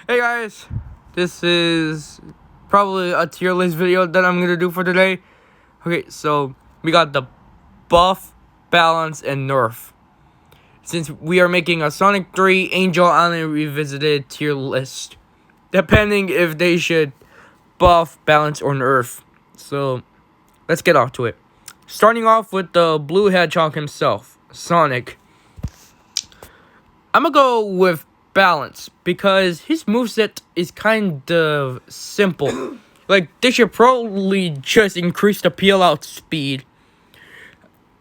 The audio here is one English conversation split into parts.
Hey guys, this is probably a tier list video that I'm gonna do for today. Okay, so we got the buff, balance, and nerf. Since we are making a Sonic 3 Angel Island Revisited tier list, depending if they should buff, balance, or nerf. So let's get off to it. Starting off with the Blue Hedgehog himself, Sonic. I'm gonna go with balance because his moveset is kind of simple. Like, they should probably just increase the peel out speed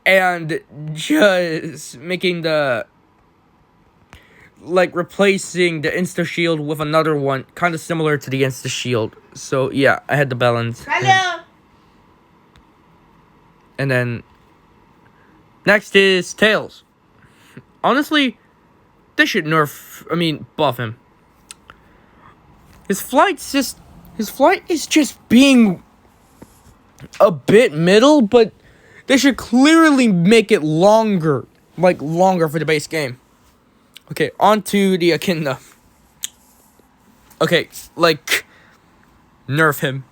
and just making the replacing the insta shield with another one kind of similar to the insta shield. So yeah, I had the balance. Hello. And then next is Tails. Honestly, they should buff him. His flight is just being a bit middle, but they should clearly make it longer, longer for the base game. Okay, on to the Echidna. Okay, nerf him.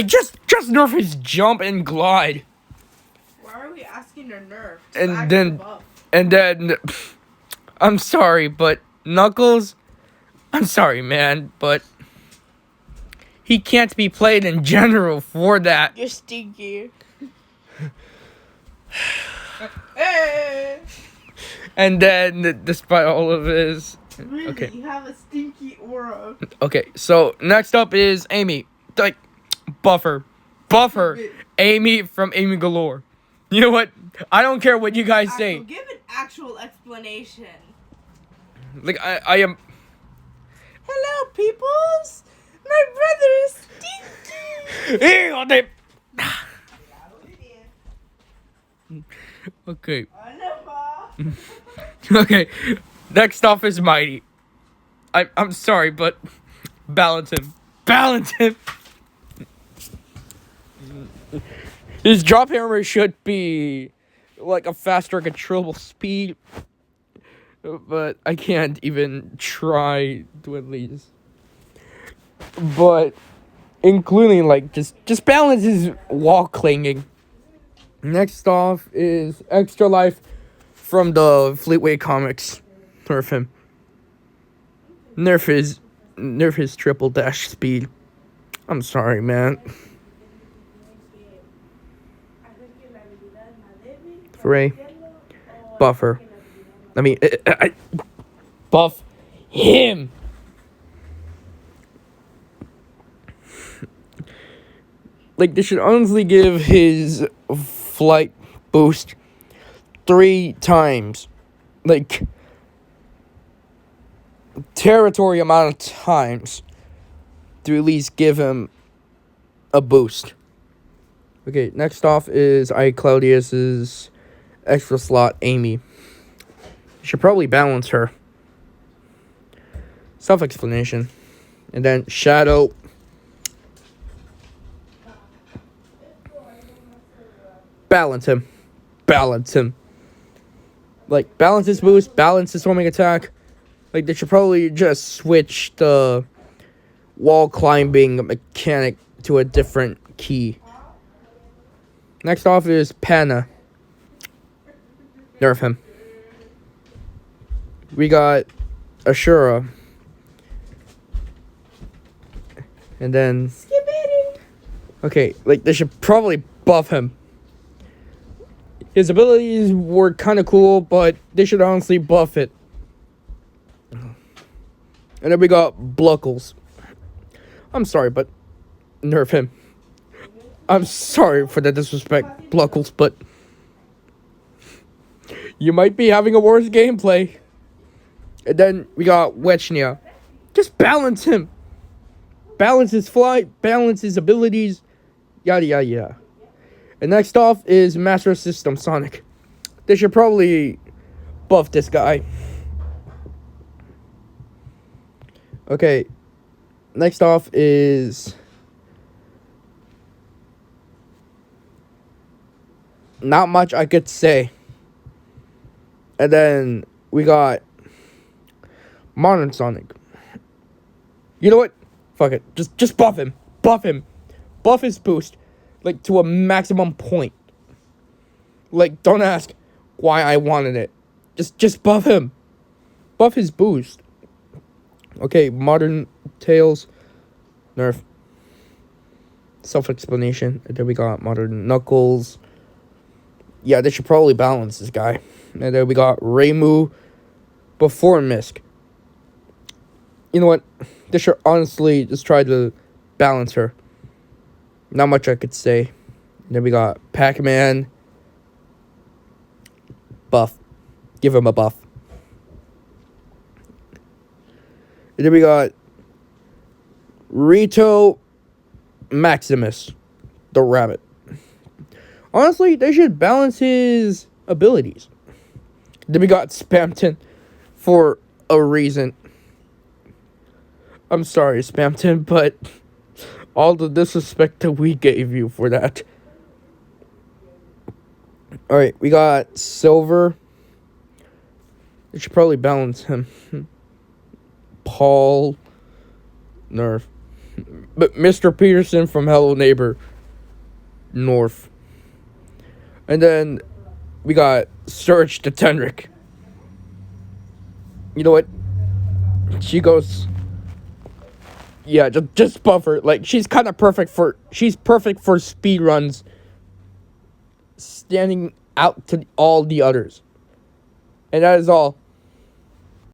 Just nerf his jump and glide. Why are we asking to nerf? And then I'm sorry, but Knuckles, I'm sorry, man, but he can't be played in general for that. You're stinky. Hey. And then, despite all of his... Really, Okay. you have a stinky aura. Okay, so next up is Amy. Buffer. Amy from Amy Galore. You know what? I don't care what you guys say. Give an actual explanation. I am... Hello, peoples. My brother is stinky. Okay. Okay. Next off is Mighty. I'm sorry, but balance him. His drop hammer should be like a faster controllable speed, but I can't even try to at least. But including just balance his wall clinging. Next off is Extra Life from the Fleetway comics. Nerf him. Nerf his triple dash speed. I'm sorry, man. Frey. Buffer. Buff him. They should honestly give his flight boost 3 times. Territory amount of times to at least give him a boost. Okay, next off is iCloudius's extra slot, Amy. You should probably balance her. Self-explanation. And then Shadow. Balance him. Balance his boost, balance his homing attack. They should probably just switch the wall climbing mechanic to a different key. Next off is Panna. Nerf him. We got Ashura. And then... Okay, they should probably buff him. His abilities were kind of cool, but they should honestly buff it. And then we got Bluckles. I'm sorry, but nerf him. I'm sorry for the disrespect, Bluckles, but you might be having a worse gameplay. And then we got Wechnia. Just balance him. Balance his flight, balance his abilities, yada yada yada. And next off is Master System Sonic. They should probably buff this guy. Okay, next off is... Not much I could say. And then we got Modern Sonic. You know what? Fuck it. Just buff him. Buff him. Buff his boost. Like, to a maximum point. Like, don't ask why I wanted it. Just buff him. Buff his boost. Okay, Modern Tails. Nerf. Self-explanation. And then we got Modern Knuckles. Yeah, they should probably balance this guy. And then we got Reimu before Misk. You know what? They should honestly just try to balance her. Not much I could say. And then we got Pac-Man. Buff. Give him a buff. And then we got Rito Maximus, the rabbit. Honestly, they should balance his abilities. Then we got Spamton for a reason. I'm sorry, Spamton, but all the disrespect that we gave you for that. Alright, we got Silver. They should probably balance him. Paul. Nerf. But Mr. Peterson from Hello Neighbor. North. And then we got Surge the Tenric. You know what? She goes... Yeah, just buff her. Like, she's kind of perfect for... She's perfect for speed runs. Standing out to all the others. And that is all